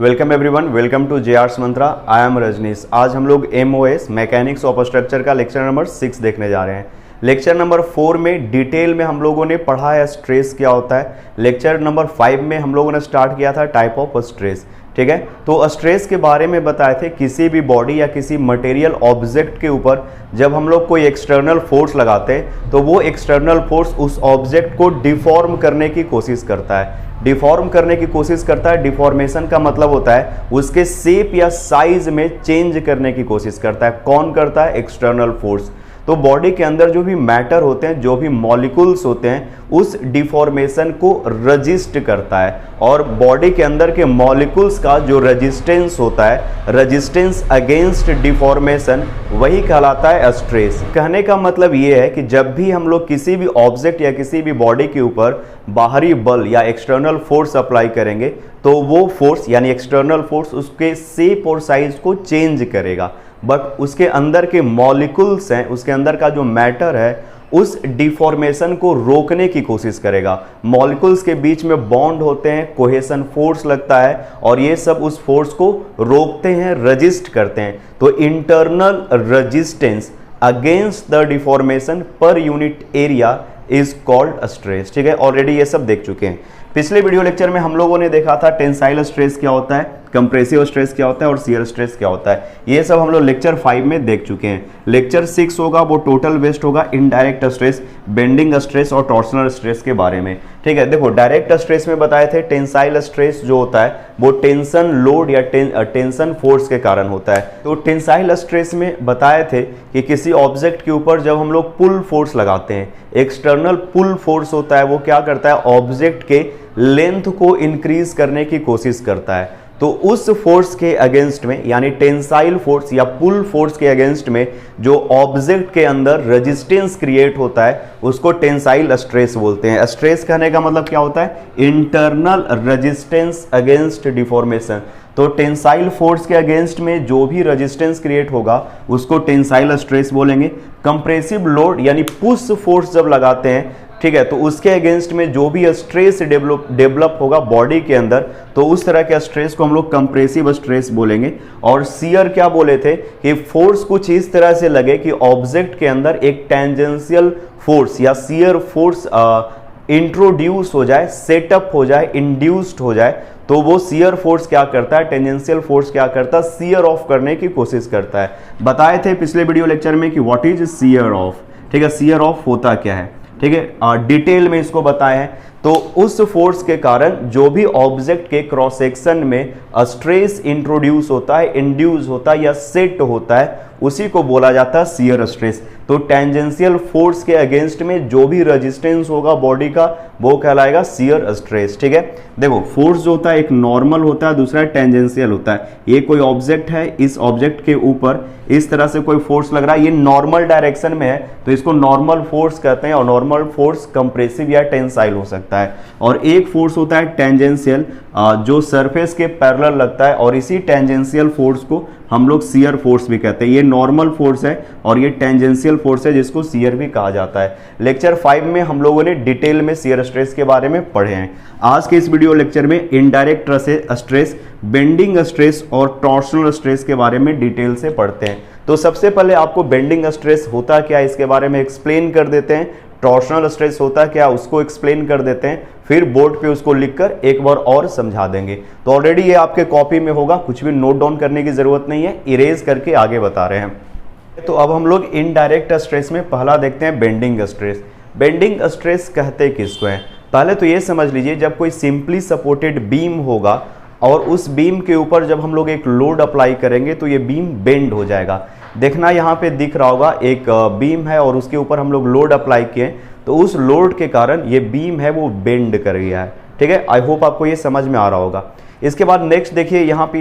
Welcome everyone, welcome to JR's Mantra. I am Rajneesh. आज हम लोग एमओएस मैकेनिक्स ऑफ स्ट्रक्चर का लेक्चर नंबर 6 देखने जा रहे हैं। लेक्चर नंबर 4 में डिटेल में हम लोगों ने पढ़ा है स्ट्रेस क्या होता है। लेक्चर नंबर 5 में हम लोगों ने स्टार्ट किया था टाइप ऑफ स्ट्रेस। ठीक है, तो स्ट्रेस के बारे में बताए थे किसी भी बॉडी या किसी मटेरियल ऑब्जेक्ट के ऊपर जब हम लोग कोई एक्सटर्नल फोर्स लगाते हैं तो वो एक्सटर्नल फोर्स उस ऑब्जेक्ट को डिफॉर्म करने की कोशिश करता है। डिफॉर्म करने की कोशिश करता है, डिफॉर्मेशन का मतलब होता है उसके शेप या साइज में चेंज करने की कोशिश करता है। कौन करता है? External force. तो बॉडी के अंदर जो भी मैटर होते हैं, जो भी मॉलिक्यूल्स होते हैं, उस डिफॉर्मेशन को रजिस्ट करता है। और बॉडी के अंदर के मॉलिक्यूल्स का जो रेजिस्टेंस होता है, रेजिस्टेंस अगेंस्ट डिफॉर्मेशन, वही कहलाता है स्ट्रेस। कहने का मतलब ये है कि जब भी हम लोग किसी भी ऑब्जेक्ट या किसी भी बॉडी के ऊपर बाहरी बल या एक्सटर्नल फोर्स अप्लाई करेंगे तो वो फोर्स यानी एक्सटर्नल फोर्स उसके शेप और साइज को चेंज करेगा, बट उसके अंदर के मॉलिक्यूल्स हैं, उसके अंदर का जो मैटर है, उस डिफॉर्मेशन को रोकने की कोशिश करेगा। मॉलिक्यूल्स के बीच में बॉन्ड होते हैं, कोहेशन फोर्स लगता है और ये सब उस फोर्स को रोकते हैं, रजिस्ट करते हैं। तो internal resistance against the deformation per unit area is called stress. ठीक है, ऑलरेडी ये सब देख चुके हैं। पिछले वीडियो लेक्चर में हम लोगों ने देखा था टेंसाइल स्ट्रेस क्या होता है, कंप्रेसिव स्ट्रेस क्या होता है और शियर स्ट्रेस क्या होता है। ये सब हम लोग लेक्चर 5 में देख चुके हैं। लेक्चर 6 होगा वो टोटल बेस्ड होगा इनडायरेक्ट स्ट्रेस, बेंडिंग स्ट्रेस और टॉर्सनल स्ट्रेस के बारे में। ठीक है, देखो डायरेक्ट स्ट्रेस में बताए थे टेंसाइल स्ट्रेस जो होता है वो टेंशन लोड या टेंशन फोर्स के कारण होता है। तो टेंसाइल स्ट्रेस में बताए थे कि किसी ऑब्जेक्ट के ऊपर जब हम लोग पुल फोर्स लगाते हैं, एक्सटर्नल पुल फोर्स होता है, वो क्या करता है? ऑब्जेक्ट के लेंथ को इंक्रीज करने की कोशिश करता है। तो उस फोर्स के अगेंस्ट में यानी टेंसाइल फोर्स या पुल फोर्स के अगेंस्ट में जो ऑब्जेक्ट के अंदर रेजिस्टेंस क्रिएट होता है उसको टेंसाइल स्ट्रेस बोलते हैं। स्ट्रेस कहने का मतलब क्या होता है? Internal resistance against deformation. तो टेंसाइल फोर्स के अगेंस्ट में जो भी रेजिस्टेंस क्रिएट होगा उसको टेंसाइल स्ट्रेस बोलेंगे। कंप्रेसिव लोड यानी पुश फोर्स जब लगाते हैं, ठीक है, तो उसके अगेंस्ट में जो भी स्ट्रेस डेवलप होगा बॉडी के अंदर, तो उस तरह के स्ट्रेस को हम लोग कंप्रेसिव स्ट्रेस बोलेंगे। और शियर क्या बोले थे कि फोर्स कुछ इस तरह से लगे कि ऑब्जेक्ट के अंदर एक टेंजेंशियल फोर्स या शियर फोर्स इंट्रोड्यूस हो जाए, सेटअप हो जाए, इंड्यूस्ड हो जाए, तो वो शियर फोर्स क्या करता है? टेंजेंशियल फोर्स क्या करता है? शियर ऑफ करने की कोशिश करता है। बताए थे पिछले वीडियो लेक्चर में कि व्हाट इज शियर ऑफ। ठीक है, शियर ऑफ होता क्या है, ठीक है, डिटेल में इसको बताए हैं। तो उस फोर्स के कारण जो भी ऑब्जेक्ट के क्रॉस सेक्शन में स्ट्रेस इंट्रोड्यूस होता है, इंड्यूस होता है या सेट होता है, उसी को बोला जाता है शियर स्ट्रेस। तो टेंजेंशियल फोर्स के अगेंस्ट में जो भी रेजिस्टेंस होगा बॉडी का वो कहलाएगा शियर स्ट्रेस। ठीक है, देखो फोर्स जो होता है एक नॉर्मल होता है, दूसरा टेंजेंशियल होता है। ये कोई ऑब्जेक्ट है, इस ऑब्जेक्ट के ऊपर इस तरह से कोई फोर्स लग रहा है, ये नॉर्मल डायरेक्शन में है तो इसको नॉर्मल फोर्स कहते हैं। और नॉर्मल फोर्स कंप्रेसिव या टेंसाइल हो सकता है। और एक फोर्स होता है टेंजेंशियल जो सरफेस के पैरेलल लगता है, और इसी टेंजेंशियल फोर्स को हम लोग शियर फोर्स भी कहते हैं। ये नॉर्मल फोर्स है और ये टेंजेंशियल फोर्स है जिसको शियर भी कहा जाता है। लेक्चर 5 में हम लोगों ने डिटेल में शियर स्ट्रेस के बारे में पढ़े हैं। आज के इस वीडियो लेक्चर में इनडायरेक्ट स्ट्रेस, बेंडिंग स्ट्रेस और टॉर्सनल स्ट्रेस के बारे में डिटेल से पढ़ते हैं। तो सबसे पहले आपको बेंडिंग स्ट्रेस होता क्या है इसके बारे में एक्सप्लेन कर देते हैं। टॉर्सनल स्ट्रेस होता क्या उसको एक्सप्लेन कर देते हैं, फिर बोर्ड पे उसको लिखकर एक बार और समझा देंगे। तो ऑलरेडी ये आपके कॉपी में होगा, कुछ भी नोट डाउन करने की जरूरत नहीं है, इरेज करके आगे बता रहे हैं। तो अब हम लोग इनडायरेक्ट स्ट्रेस में पहला देखते हैं बेंडिंग स्ट्रेस। बेंडिंग स्ट्रेस कहते किसको है? पहले तो ये समझ लीजिए, जब कोई सिंपली सपोर्टेड बीम होगा और उस बीम के ऊपर जब हम लोग एक लोड अप्लाई करेंगे तो ये बीम बेंड हो जाएगा। देखना यहाँ पे दिख रहा होगा, एक बीम है और उसके ऊपर हम लोग लोड अप्लाई किए तो उस लोड के कारण ये बीम है वो बेंड कर गया है। ठीक है, आई होप आपको ये समझ में आ रहा होगा। इसके बाद नेक्स्ट देखिए, यहाँ पे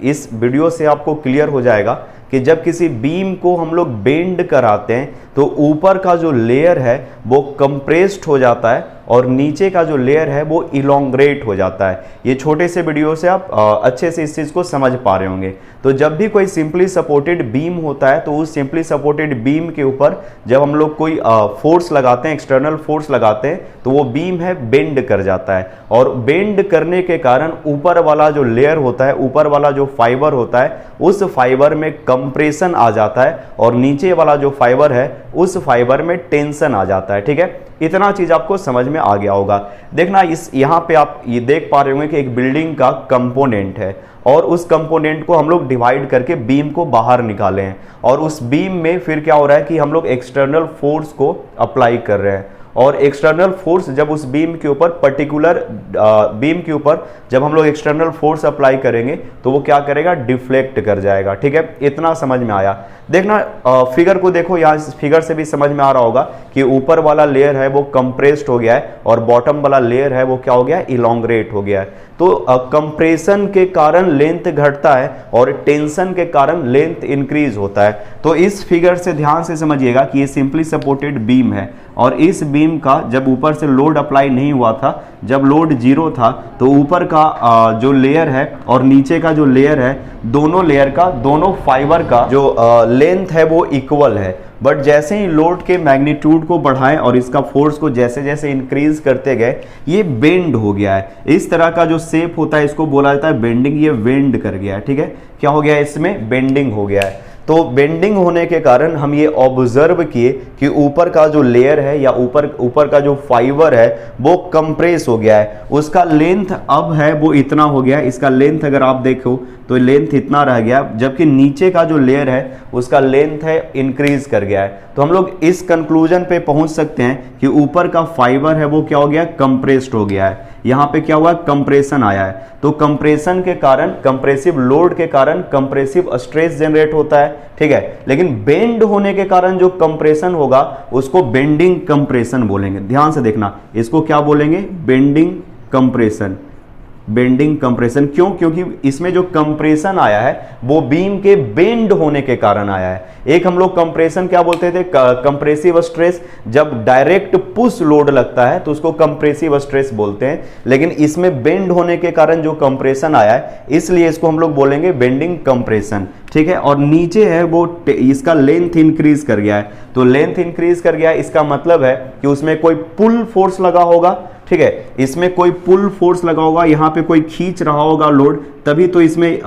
इस वीडियो से आपको क्लियर हो जाएगा कि जब किसी बीम को हम लोग बेंड कराते हैं तो ऊपर का जो लेयर है वो कंप्रेस्ड हो जाता है और नीचे का जो लेयर है वो इलोंग्रेट हो जाता है। ये छोटे से वीडियो से आप अच्छे से इस चीज़ को समझ पा रहे होंगे। तो जब भी कोई सिंपली सपोर्टेड बीम होता है तो उस सिंपली सपोर्टेड बीम के ऊपर जब हम लोग कोई फोर्स लगाते हैं, एक्सटर्नल फोर्स लगाते हैं, तो वो बीम है बेंड कर जाता है, और बेंड करने के कारण ऊपर वाला जो लेयर होता है, ऊपर वाला जो फाइबर होता है, उस फाइबर में कंप्रेशन आ जाता है, और नीचे वाला जो फाइबर है उस फाइबर में टेंशन आ जाता है। ठीक है, इतना चीज आपको समझ में आ गया होगा। देखना इस यहाँ पे आप ये देख पा रहे होंगे कि एक बिल्डिंग का कंपोनेंट है, और उस कंपोनेंट को हम लोग डिवाइड करके बीम को बाहर निकाले हैं, और उस बीम में फिर क्या हो रहा है कि हम लोग एक्सटर्नल फोर्स को अप्लाई कर रहे हैं, और एक्सटर्नल फोर्स जब उस बीम के ऊपर पर्टिकुलर बीम के ऊपर जब हम लोग एक्सटर्नल फोर्स अप्लाई करेंगे तो वो क्या करेगा, डिफ्लेक्ट कर जाएगा। ठीक है, इतना समझ में आया। देखना फिगर को देखो, यहाँ इस फिगर से भी समझ में आ रहा होगा कि ऊपर वाला लेयर है वो कंप्रेस्ड हो गया है, और बॉटम वाला लेयर है वो क्या हो गया है, इलोंग्रेट हो गया है। तो कंप्रेशन के कारण लेंथ घटता है और टेंशन के कारण लेंथ इंक्रीज होता है। तो इस फिगर से ध्यान से समझिएगा कि ये सिंपली सपोर्टेड बीम है, और इस बीम का जब ऊपर से लोड अप्लाई नहीं हुआ था, जब लोड जीरो था, तो ऊपर का जो लेयर है और नीचे का जो लेयर है, दोनों लेयर का, दोनों फाइबर का जो लेंथ है वो इक्वल है। बट जैसे ही लोड के मैग्नीट्यूड को बढ़ाएं और इसका फोर्स को जैसे जैसे इंक्रीज करते गए, ये बेंड हो गया है। इस तरह का जो शेप होता है इसको बोला जाता है बेंडिंग। ये बेंड कर गया है। ठीक है, क्या हो गया है, इसमें बेंडिंग हो गया है। तो बेंडिंग होने के कारण हम ये ऑब्जर्व किए कि ऊपर का जो लेयर है या ऊपर का जो फाइबर है वो कंप्रेस हो गया है। उसका लेंथ अब है वो इतना हो गया है। इसका लेंथ अगर आप देखो तो लेंथ इतना रह गया, जबकि नीचे का जो लेयर है उसका लेंथ है इंक्रीज कर गया है। तो हम लोग इस कंक्लूजन पे पहुंच सकते हैं कि ऊपर का फाइबर है वो क्या हो गया, कंप्रेस्ड हो गया है। यहाँ पे क्या हुआ, कंप्रेशन आया है। तो कंप्रेशन के कारण, कंप्रेसिव लोड के कारण कंप्रेसिव स्ट्रेस जनरेट होता है। ठीक है, लेकिन बेंड होने के कारण जो कंप्रेशन होगा उसको बेंडिंग कंप्रेशन बोलेंगे। ध्यान से देखना, इसको क्या बोलेंगे, बेंडिंग कंप्रेशन। बेंडिंग कंप्रेशन क्यों, क्योंकि इसमें जो कंप्रेशन आया है वो बीम के बेंड होने के कारण आया है। एक हम लोग कंप्रेशन क्या बोलते थे, कंप्रेसिव स्ट्रेस। जब डायरेक्ट पुश लोड लगता है तो उसको कंप्रेसिव स्ट्रेस बोलते हैं, लेकिन इसमें बेंड होने के कारण जो कंप्रेशन आया है इसलिए इसको हम लोग बोलेंगे बेंडिंग कंप्रेशन। ठीक है, और नीचे है वो इसका लेंथ इंक्रीज कर गया है। तो लेंथ इंक्रीज कर गया है, इसका मतलब है कि उसमें कोई पुल फोर्स लगा होगा। ठीक है, इसमें कोई पुल फोर्स लगा होगा, यहाँ पे कोई खींच रहा होगा लोड, तभी तो इसमें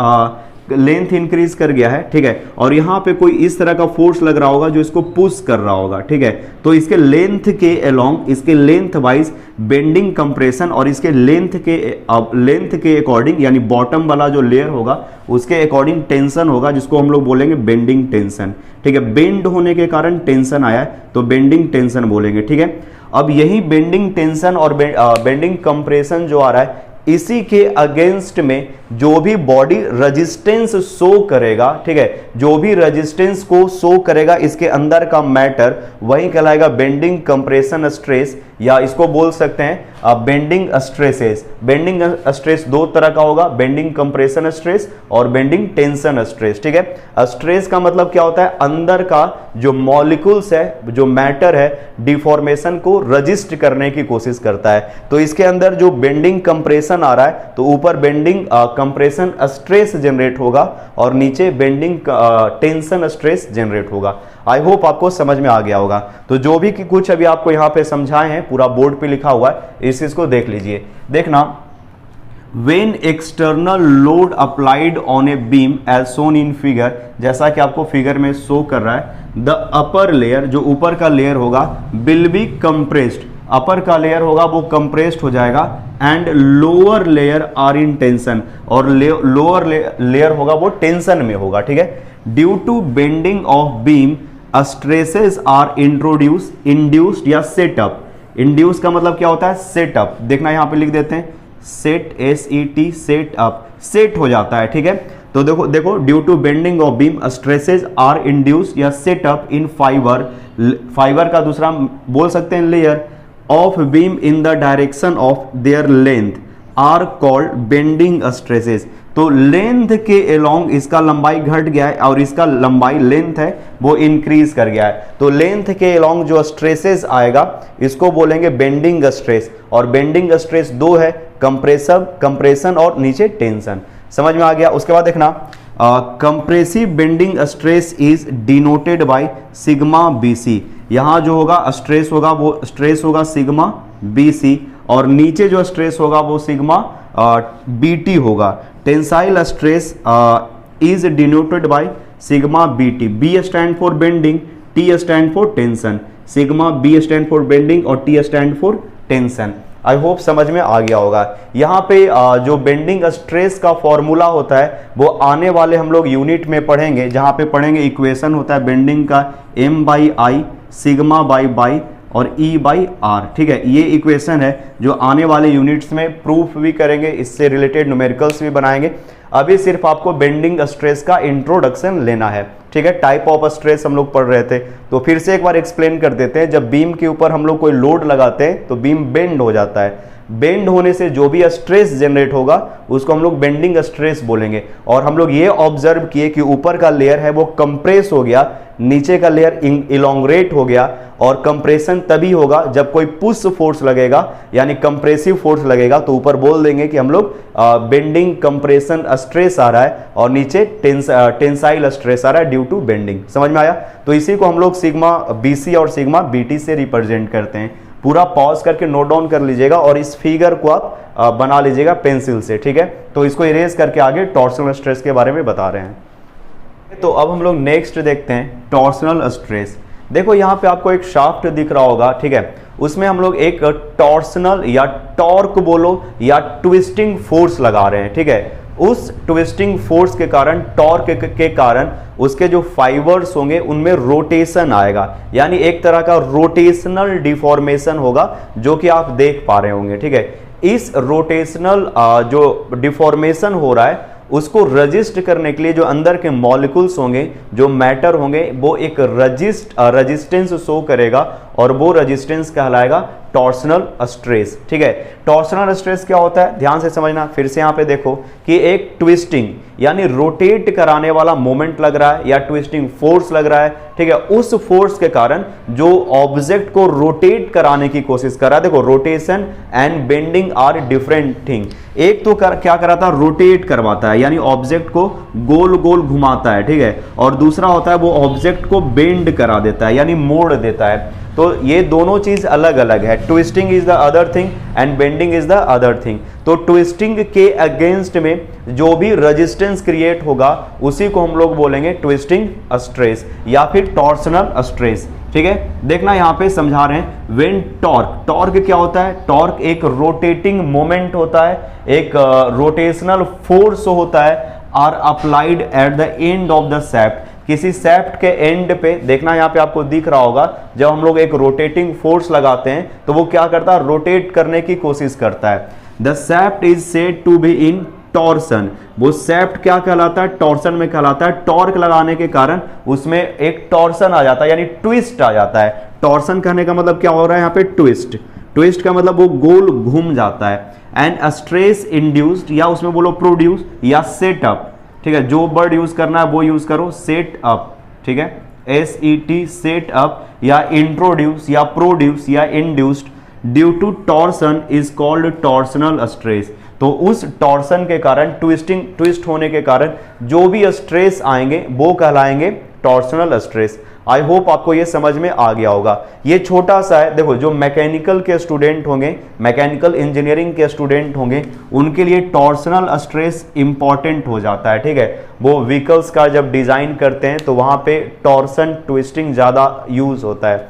लेंथ इंक्रीज कर गया है। ठीक है, और यहाँ पे कोई इस तरह का फोर्स लग रहा होगा जो इसको पुश कर रहा होगा। ठीक है, तो इसके लेंथ के अलोंग, इसके लेंथ वाइज बेंडिंग कंप्रेशन, और इसके लेंथ के अकॉर्डिंग, यानी बॉटम वाला जो लेयर होगा उसके अकॉर्डिंग टेंशन होगा, जिसको हम लोग बोलेंगे बेंडिंग टेंशन। ठीक है, बेंड होने के कारण टेंशन आया है तो बेंडिंग टेंशन बोलेंगे। ठीक है, अब यही बेंडिंग टेंशन और बेंडिंग कंप्रेशन जो आ रहा है, इसी के अगेंस्ट में जो भी बॉडी रेजिस्टेंस शो करेगा, ठीक है, जो भी रेजिस्टेंस को शो करेगा इसके अंदर का मैटर, वही कहलाएगा बेंडिंग कंप्रेशन स्ट्रेस, या इसको बोल सकते हैं बेंडिंग स्ट्रेसेस। बेंडिंग स्ट्रेस दो तरह का होगा, बेंडिंग कंप्रेशन स्ट्रेस और बेंडिंग टेंशन स्ट्रेस। ठीक है, स्ट्रेस का मतलब क्या होता है, अंदर का जो मॉलिक्यूल्स है, जो मैटर है, डिफॉर्मेशन को रजिस्ट करने की कोशिश करता है। तो इसके अंदर जो बेंडिंग कंप्रेशन आ रहा है तो ऊपर बेंडिंग कंप्रेशन स्ट्रेस जनरेट होगा और नीचे बेंडिंग टेंशन स्ट्रेस जनरेट होगा। आई होप आपको समझ में आ गया होगा। तो जो भी कुछ अभी आपको यहाँ पे समझाए हैं पूरा बोर्ड पे लिखा हुआ है, इस चीज को देख लीजिए। देखना, when external load applied on a beam as shown in figure, जैसा कि आपको फिगर में शो कर रहा है, the upper layer, जो ऊपर का लेयर होगा, will be compressed, अपर का लेयर होगा वो कंप्रेस्ड हो जाएगा, and lower layer are in tension, और लोअर लेयर होगा वो टेंशन में होगा। ठीक है, due to bending of beam stresses are induced या सेटअप। इंड्यूस का मतलब क्या होता है, सेटअप। देखना यहाँ पे लिख देते हैं, set, SET, set up, set हो जाता है। ठीक है, तो देखो due to bending of beam stresses are induced या सेटअप इन फाइबर का दूसरा बोल सकते हैं layer of beam in the direction of their length are called bending stresses. तो लेंथ के अलोंग इसका लंबाई घट गया है और इसका लंबाई लेंथ है वो इंक्रीज कर गया है। तो लेंथ के अलोंग जो स्ट्रेसेस आएगा इसको बोलेंगे बेंडिंग स्ट्रेस। और बेंडिंग स्ट्रेस दो है, कंप्रेशन और नीचे टेंशन। समझ में आ गया। उसके बाद देखना compressive bending stress is denoted by sigma BC. यहां जो होगा स्ट्रेस होगा वो स्ट्रेस होगा सिग्मा बीसी और नीचे जो स्ट्रेस होगा वो सिग्मा बीटी होगा। Tensile stress is denoted by sigma BT. B stand for bending, T stand for tension. Sigma B stand for bending और T stand for tension. I hope समझ में आ गया होगा। यहाँ पे जो बेंडिंग स्ट्रेस का फॉर्मूला होता है वो आने वाले हम लोग यूनिट में पढ़ेंगे, जहाँ पे पढ़ेंगे इक्वेशन होता है बेंडिंग का m by I, sigma by और E बाई आर। ठीक है, ये इक्वेशन है जो आने वाले यूनिट्स में प्रूफ भी करेंगे, इससे रिलेटेड न्यूमेरिकल्स भी बनाएंगे। अभी सिर्फ आपको बेंडिंग स्ट्रेस का इंट्रोडक्शन लेना है। ठीक है, टाइप ऑफ स्ट्रेस हम लोग पढ़ रहे थे तो फिर से एक बार एक्सप्लेन कर देते हैं। जब बीम के ऊपर हम लोग कोई लोड लगाते हैं तो बीम बेंड हो जाता है। बेंड होने से जो भी स्ट्रेस जनरेट होगा उसको हम लोग बेंडिंग स्ट्रेस बोलेंगे। और हम लोग ये ऑब्जर्व किए कि ऊपर का लेयर है वो कंप्रेस हो गया, नीचे का लेयर इलोंग्रेट हो गया। और कंप्रेशन तभी होगा जब कोई पुश फोर्स लगेगा यानी कंप्रेसिव फोर्स लगेगा तो ऊपर बोल देंगे कि हम लोग बेंडिंग कंप्रेशन स्ट्रेस आ रहा है और नीचे टेंसाइल स्ट्रेस आ रहा है ड्यू टू बेंडिंग। समझ में आया। तो इसी को हम लोग सिग्मा बीसी और सिग्मा बीटी से रिप्रेजेंट करते हैं। पूरा पॉज करके नोट डाउन कर लीजिएगा और इस फिगर को आप बना लीजिएगा पेंसिल से। ठीक है, तो इसको इरेज करके आगे टॉर्सनल स्ट्रेस के बारे में बता रहे हैं। तो अब हम लोग नेक्स्ट देखते हैं टॉर्सनल स्ट्रेस। देखो यहाँ पे आपको एक शाफ्ट दिख रहा होगा। ठीक है, उसमें हम लोग एक टॉर्सनल या टॉर्क बोलो या ट्विस्टिंग फोर्स लगा रहे हैं। ठीक है, उस ट्विस्टिंग फोर्स के कारण, टॉर्क के कारण उसके जो फाइबर्स होंगे उनमें रोटेशन आएगा, यानी एक तरह का रोटेशनल डिफॉर्मेशन होगा जो कि आप देख पा रहे होंगे। ठीक है, इस रोटेशनल जो डिफॉर्मेशन हो रहा है उसको रजिस्ट करने के लिए जो अंदर के मॉलिक्यूल्स होंगे, जो मैटर होंगे, वो एक रेजिस्टेंस शो करेगा और वो रेजिस्टेंस कहलाएगा टॉर्सनल स्ट्रेस। ठीक है, टॉर्सनल स्ट्रेस क्या होता है ध्यान से समझना। फिर से यहाँ पे देखो कि एक ट्विस्टिंग यानी रोटेट कराने वाला मोमेंट लग रहा है या ट्विस्टिंग फोर्स लग रहा है। ठीक है, उस फोर्स के कारण जो ऑब्जेक्ट को रोटेट कराने की कोशिश कर रहा है। देखो, rotation and bending are different thing. एक तो क्या कराता है, रोटेट करवाता है यानी ऑब्जेक्ट को गोल गोल घुमाता है। ठीक है, और दूसरा होता है वो ऑब्जेक्ट को बेंड करा देता है यानी मोड़ देता है। तो ये दोनों चीज अलग अलग है। Twisting is the other thing and bending is the other thing. तो ट्विस्टिंग के अगेंस्ट में जो भी रेजिस्टेंस क्रिएट होगा उसी को हम लोग बोलेंगे ट्विस्टिंग स्ट्रेस या फिर टॉर्सनल स्ट्रेस। ठीक है, देखना यहाँ पे समझा रहे हैं। व्हेन टॉर्क क्या होता है, टॉर्क एक रोटेटिंग मोमेंट होता है, एक रोटेशनल फोर्स होता है are applied at the end of the shaft. किसी सैफ्ट के एंड पे देखना यहाँ पे आपको दिख रहा होगा, जब हम लोग एक रोटेटिंग फोर्स लगाते हैं तो वो क्या करता है, रोटेट करने की कोशिश करता है। The shaft is said to be in torsion. वो सैफ्ट क्या कहलाता है, टॉर्सन में कहलाता है। टॉर्क लगाने के कारण उसमें एक टॉर्सन आ जाता है यानी ट्विस्ट आ जाता है। टॉर्सन कहने का मतलब क्या हो रहा है यहाँ पे, ट्विस्ट। ट्विस्ट का मतलब वो गोल घूम जाता है। एंड स्ट्रेस इंड्यूस्ड या उसमें बोलो प्रोड्यूस या सेट अप। ठीक है, जो वर्ड यूज करना है वो यूज करो, सेट अप। ठीक है, SET सेट अप या इंट्रोड्यूस या प्रोड्यूस या induced due to torsion is called torsional stress. तो उस टॉर्सन के कारण, ट्विस्ट होने के कारण जो भी स्ट्रेस आएंगे वो कहलाएंगे टॉर्सनल स्ट्रेस। आई होप आपको ये समझ में आ गया होगा। ये छोटा सा है। देखो, जो मैकेनिकल के स्टूडेंट होंगे, मैकेनिकल इंजीनियरिंग के स्टूडेंट होंगे, उनके लिए टॉर्सनल स्ट्रेस इंपॉर्टेंट हो जाता है। ठीक है, वो व्हीकल्स का जब डिजाइन करते हैं तो वहां पे टॉर्सन ट्विस्टिंग ज्यादा यूज होता है।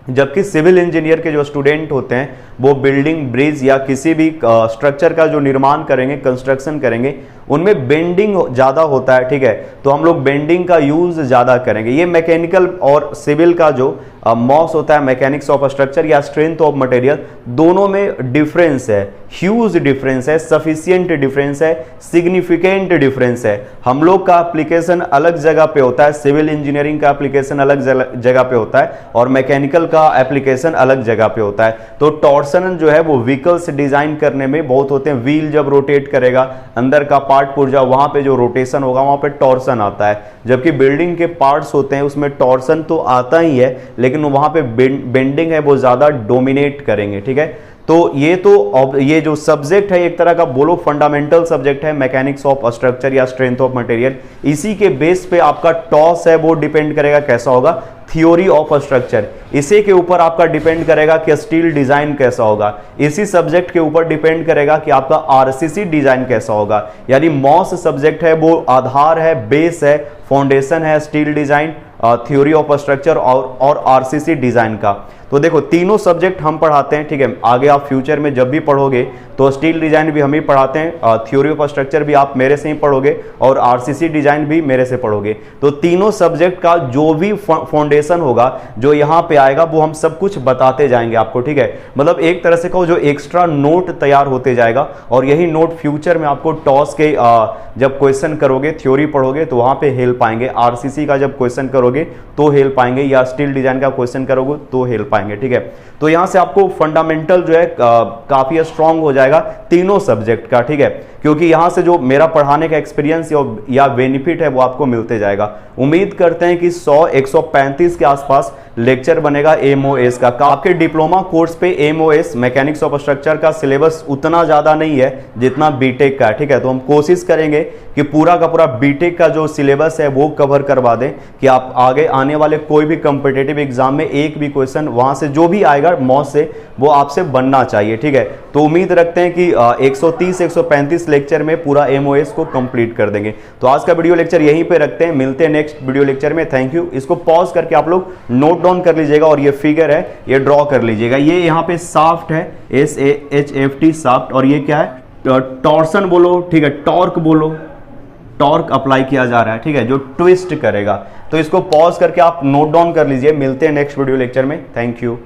जबकि सिविल इंजीनियर के जो स्टूडेंट होते हैं वो बिल्डिंग, ब्रिज या किसी भी स्ट्रक्चर का जो निर्माण करेंगे, कंस्ट्रक्शन करेंगे, उनमें बेंडिंग ज़्यादा होता है। ठीक है, तो हम लोग बेंडिंग का यूज़ ज़्यादा करेंगे। ये मैकेनिकल और सिविल का जो मॉस होता है, मैकेनिक्स ऑफ स्ट्रक्चर या स्ट्रेंथ ऑफ मटेरियल, दोनों में डिफरेंस है, ह्यूज डिफरेंस है, सफिशिएंट डिफरेंस है, सिग्निफिकेंट डिफरेंस है। हम लोग का एप्लीकेशन अलग जगह पे होता है, सिविल इंजीनियरिंग का एप्लीकेशन अलग जगह पे होता है और मैकेनिकल का एप्लीकेशन अलग जगह पे होता है। तो टॉर्सन जो है वो व्हीकल्स डिजाइन करने में बहुत होते हैं। व्हील जब रोटेट करेगा, अंदर का पार्ट पुर्जा, वहां पे जो रोटेशन होगा वहां पे टॉर्सन आता है। जबकि बिल्डिंग के पार्ट्स होते हैं उसमें टॉर्सन तो आता ही है, लेकिन वहां पे बेंडिंग है वो ज्यादा डोमिनेट करेंगे। ठीक है, तो ये जो सब्जेक्ट है एक तरह का बोलो फंडामेंटल सब्जेक्ट है मैकेनिक्स ऑफ स्ट्रक्चर या स्ट्रेंथ ऑफ मटेरियल। इसी के बेस पे आपका टॉस है वो डिपेंड करेगा कैसा होगा, थ्योरी ऑफ स्ट्रक्चर। इसी के ऊपर आपका डिपेंड करेगा कि स्टील डिजाइन कैसा होगा। इसी सब्जेक्ट के ऊपर डिपेंड करेगा कि आपका आरसीसी डिजाइन कैसा होगा। यानी मॉस सब्जेक्ट है वो आधार है, बेस है, फाउंडेशन है steel design, theory of structure और आरसीसी डिजाइन का। तो देखो तीनों सब्जेक्ट हम पढ़ाते हैं। ठीक है, आगे आप फ्यूचर में जब भी पढ़ोगे तो स्टील डिजाइन भी हम ही पढ़ाते हैं, थ्योरी ऑफ स्ट्रक्चर भी आप मेरे से ही पढ़ोगे और आरसीसी डिजाइन भी मेरे से पढ़ोगे। तो तीनों सब्जेक्ट का जो भी फाउंडेशन होगा जो यहाँ पे आएगा वो हम सब कुछ बताते जाएंगे आपको। ठीक है, मतलब एक तरह से कहो जो एक्स्ट्रा नोट तैयार होते जाएगा, और यही नोट फ्यूचर में आपको टॉस के जब क्वेश्चन करोगे, थ्योरी पढ़ोगे तो वहां पे हेल्प पाएंगे। आरसीसी का जब क्वेश्चन करोगे तो हेल्प पाएंगे, या स्टील डिजाइन का क्वेश्चन करोगे तो हेल्प पाएंगे। ठीक है, तो यहां से आपको फंडामेंटल जो है काफी स्ट्रांग हो जाएगा तीनों सब्जेक्ट का। ठीक है, क्योंकि यहां से जो मेरा पढ़ाने का एक्सपीरियंस या बेनिफिट है वो आपको मिलते जाएगा। उम्मीद करते हैं कि 100-135 के आसपास लेक्चर बनेगा एमओएस का। आपके डिप्लोमा कोर्स पे एमओएस मैकेनिक्स ऑफ स्ट्रक्चर का सिलेबस उतना ज्यादा नहीं है जितना बीटेक का है। ठीक है, तो हम कोशिश करेंगे कि पूरा का पूरा बीटेक का जो सिलेबस है वो कवर करवा दें, कि आप आगे आने वाले कोई भी कॉम्पिटिटिव एग्जाम में एक भी क्वेश्चन वहां से जो भी आएगा मॉस से वो आपसे बनना चाहिए। ठीक है, तो उम्मीद रखते हैं कि 130-135 लेक्चर में पूरा एमओएस को कंप्लीट कर देंगे। तो आज का वीडियो लेक्चर यहीं पे रखते हैं, मिलते हैं नेक्स्ट वीडियो लेक्चर में। Thank you. इसको पॉज करके आप लोग नोट डाउन कर लीजिएगा, और ये फिगर है ये ड्रॉ कर लीजिएगा। ये यहाँ पे साफ्ट है, SAHFT साफ्ट, और ये क्या है टॉर्सन बोलो। ठीक है, टॉर्क बोलो, टॉर्क अप्लाई किया जा रहा है। ठीक है, जो ट्विस्ट करेगा। तो इसको पॉज करके आप नोट डाउन कर लीजिए। मिलते हैं नेक्स्ट वीडियो लेक्चर में। Thank you.